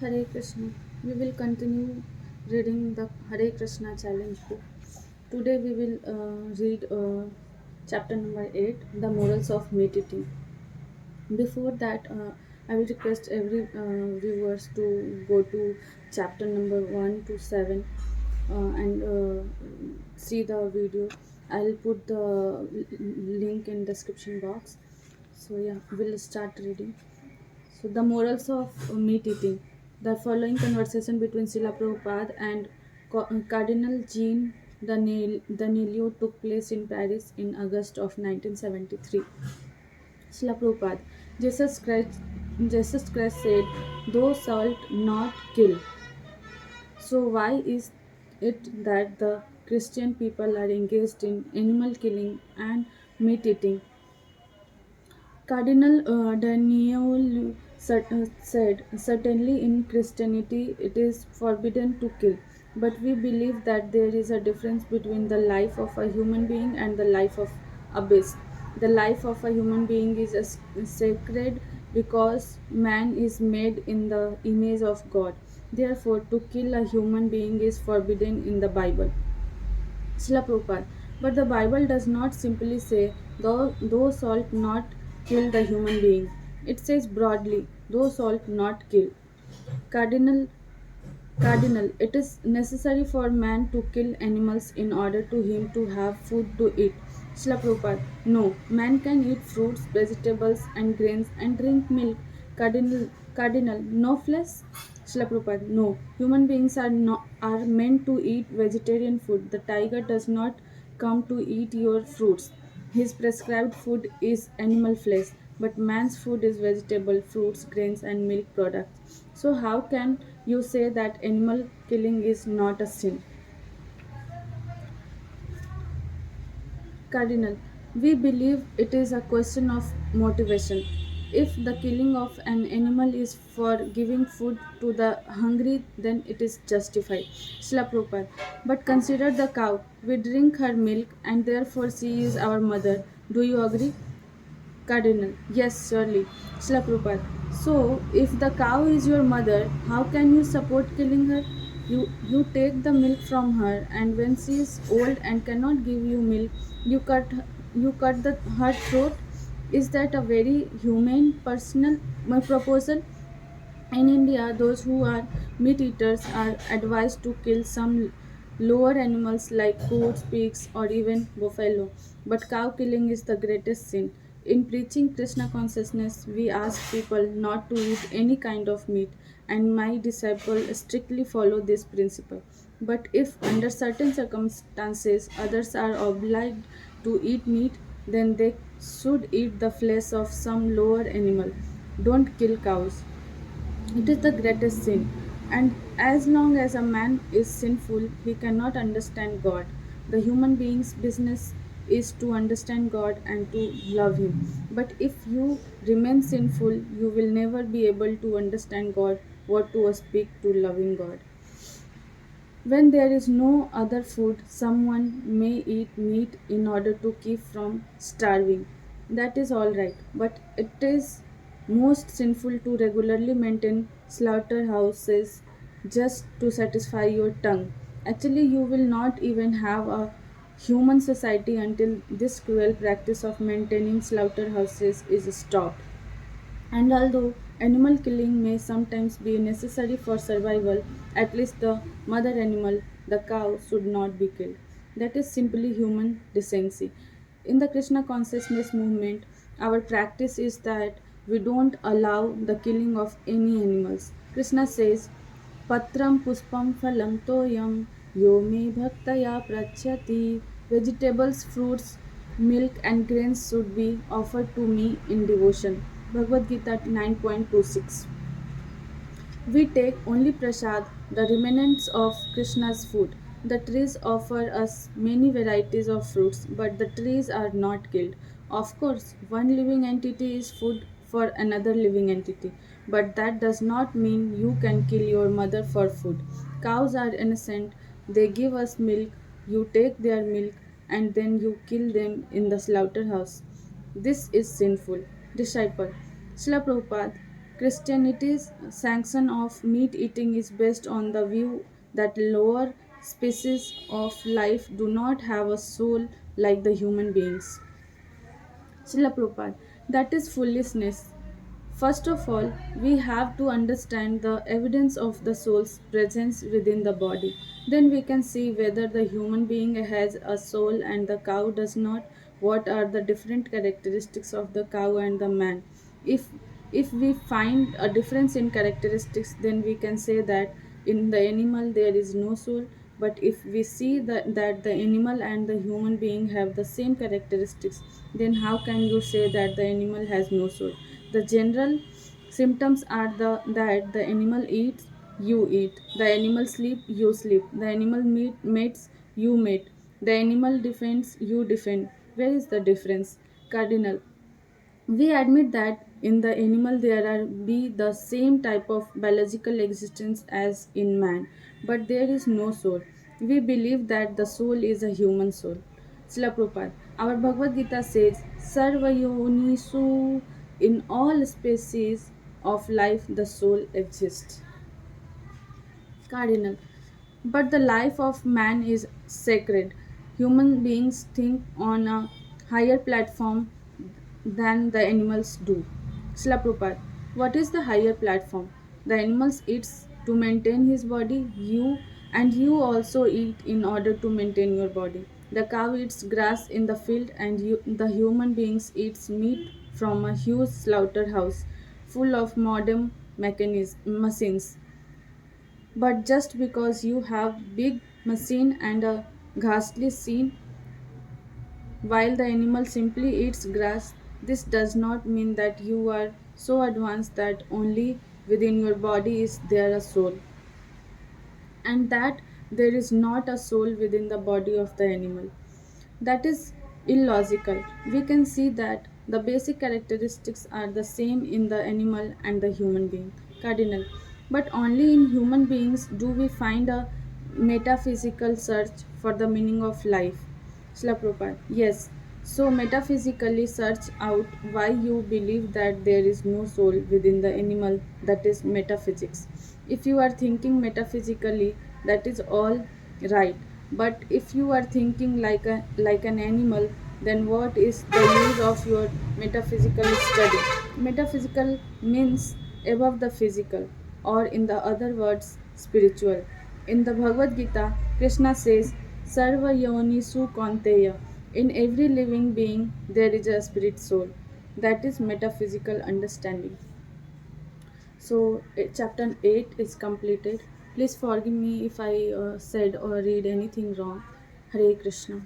Hare Krishna. We will continue reading the Hare Krishna challenge book. Today we will read chapter number 8, The Morals of Meditating. Before that, I will request every viewers to go to chapter number 1 to 7 and see the video. I'll put the link in description box. So yeah, we'll start reading. So, the morals of meat eating. The following conversation between Srila Prabhupada and Cardinal Jean Danilio took place in Paris in August of 1973. Srila Prabhupada, Jesus Christ said, "Thou shalt not kill." So, why is it that the Christian people are engaged in animal killing and meat eating? Cardinal Daniel said, "Certainly in Christianity it is forbidden to kill, but we believe that there is a difference between the life of a human being and the life of a beast. The life of a human being is sacred because man is made in the image of God. Therefore, to kill a human being is forbidden in the Bible." Srila Prabhupada. But the Bible does not simply say, thou shalt not kill the human being. It says broadly, thou shalt not kill. Cardinal it is necessary for man to kill animals in order to him to have food to eat. Srila Prabhupada, no, man can eat fruits, vegetables and grains and drink milk. Cardinal, no flesh? Srila Prabhupada, no. Human beings are meant to eat vegetarian food. The tiger does not come to eat your fruits. His prescribed food is animal flesh, but man's food is vegetable, fruits, grains, and milk products. So, how can you say that animal killing is not a sin? Cardinal, we believe it is a question of motivation. If the killing of an animal is for giving food to the hungry, then it is justified. Srila Prabhupada, but consider the cow. We drink her milk and therefore she is our mother. Do you agree? Cardinal, yes, surely. Srila Prabhupada, so if the cow is your mother, how can you support killing her? You take the milk from her, and when she is old and cannot give you milk, you cut her throat. Is that a very humane personal my proposal? In India, those who are meat eaters are advised to kill some lower animals like goats, pigs, or even buffalo. But cow killing is the greatest sin. In preaching Krishna consciousness, we ask people not to eat any kind of meat, and my disciples strictly follow this principle. But if under certain circumstances others are obliged to eat meat, then they should eat the flesh of some lower animal. Don't kill cows. It is the greatest sin. And as long as a man is sinful, he cannot understand God. The human being's business is to understand God and to love Him. But if you remain sinful, you will never be able to understand God or to speak to loving God. When there is no other food, someone may eat meat in order to keep from starving. That is all right, but it is most sinful to regularly maintain slaughterhouses just to satisfy your tongue. Actually, you will not even have a human society until this cruel practice of maintaining slaughterhouses is stopped. And although animal killing may sometimes be necessary for survival, at least the mother animal, the cow, should not be killed. That is simply human decency. In the Krishna consciousness movement, our practice is that we don't allow the killing of any animals. Krishna says, Patram puspam phalam toyam yo me bhaktaya prachyati. Vegetables, fruits, milk and grains should be offered to me in devotion. Bhagavad Gita 9.26. We take only prasad, the remnants of Krishna's food. The trees offer us many varieties of fruits, but the trees are not killed. Of course, one living entity is food for another living entity, but that does not mean you can kill your mother for food. Cows are innocent, they give us milk, you take their milk, and then you kill them in the slaughterhouse. This is sinful. Disciple Srila Prabhupada, Christianity's sanction of meat eating is based on the view that lower species of life do not have a soul like the human beings. Srila Prabhupada, that is foolishness. First of all, we have to understand the evidence of the soul's presence within the body. Then we can see whether the human being has a soul and the cow does not. What are the different characteristics of the cow and the man? If if we find a difference in characteristics, then we can say that in the animal there is no soul. But if we see that the animal and the human being have the same characteristics, then how can you say that the animal has no soul? The general symptoms are that the animal eats, you eat, the animal sleep, you sleep, the animal mates, you mate, the animal defends, you defend. Where is the difference? Cardinal, we admit that in the animal there are be the same type of biological existence as in man, but there is no soul. We believe that the soul is a human soul. Srila Prabhupada, our Bhagavad Gita says, Sarva Yonisu, in all species of life the soul exists. Cardinal. But the life of man is sacred. Human beings think on a higher platform than the animals do. Srila Prabhupada, what is the higher platform? The animals eats to maintain his body, you also eat in order to maintain your body. The cow eats grass in the field and the human beings eats meat from a huge slaughterhouse full of modern machines. But just because you have big machine and a ghastly scene while the animal simply eats grass, this does not mean that you are so advanced that only within your body is there a soul, and that there is not a soul within the body of the animal. That is illogical. We can see that the basic characteristics are the same in the animal and the human being. Cardinal. But only in human beings do we find a metaphysical search for the meaning of life. Srila Prabhupada. Yes. So metaphysically search out why you believe that there is no soul within the animal, that is metaphysics. If you are thinking metaphysically, that is all right. But if you are thinking like an animal, then what is the use of your metaphysical study? Metaphysical means above the physical, or in the other words, spiritual. In the Bhagavad Gita, Krishna says, Sarva Yonisu Konteya. In every living being, there is a spirit soul. That is metaphysical understanding. So, chapter 8 is completed. Please forgive me if I said or read anything wrong. Hare Krishna.